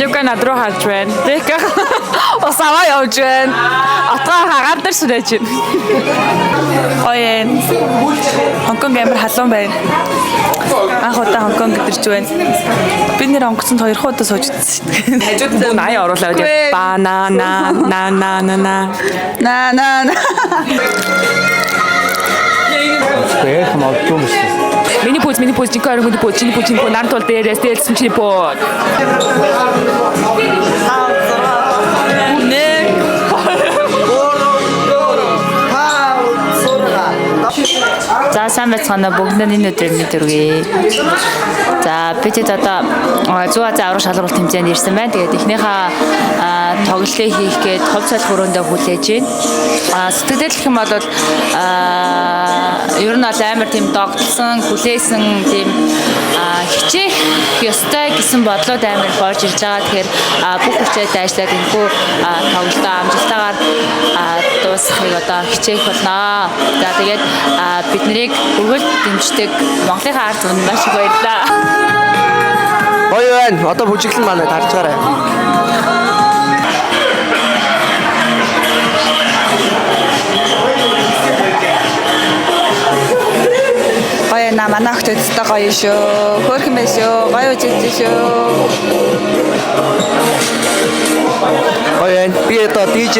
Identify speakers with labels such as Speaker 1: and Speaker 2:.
Speaker 1: Юугаа над руу харж байна. Тэгэ усаваа явж байна. Отгоо хагаад дээр сүрэж байна. Оён. Хонконг амар халуун байна. Анх удаа Хонконг гэрж байна. Бид нэр онгоцонд 2 удаа сууж үзсэн. Хажууд нь 80 оруулаад яваа. Банана на.
Speaker 2: Эх магадгүй юм.
Speaker 1: Миний пүүз жинхэнэ аргууд пүүз чиний пүүз чиний нарт бол дээрээс дээлсэн чиний пүүз.
Speaker 3: За сайн байцгаана бүгдэнд энэ өдрийн мэд хүргэе. За бид одоо 100 аврах шалралт хэмжээнд ирсэн байна. Тэгээд эхнийхээ тоглолтыг хийх гээд хувь цал хөрөөндөө хүлээж байна. Сэтгэлдээ гэх юм бол ер нь бол амар тийм догтлсон, хүлээсэн тийм хичээх ёстой гэсэн бодлоод амар борж ирж байгаа. Тэгэхээр бүх хүчтэй ажиллаад энэхүү тоглолтоо амжилтаагаар дуусгахыг одоо хичээх болно. За тэгээд биднийг өргөл дэмждэг Монголынхаа ард түмэнд маш их баярлалаа.
Speaker 2: Гоё байна. Одоо бүжиглэн манай тарж гараа.
Speaker 1: Гоё на манай охид өдөртөө гоё шүү. Хөөрхөн байх шүү. Гоё үжигдэж шүү.
Speaker 2: Гоё байна. Би одоо DJ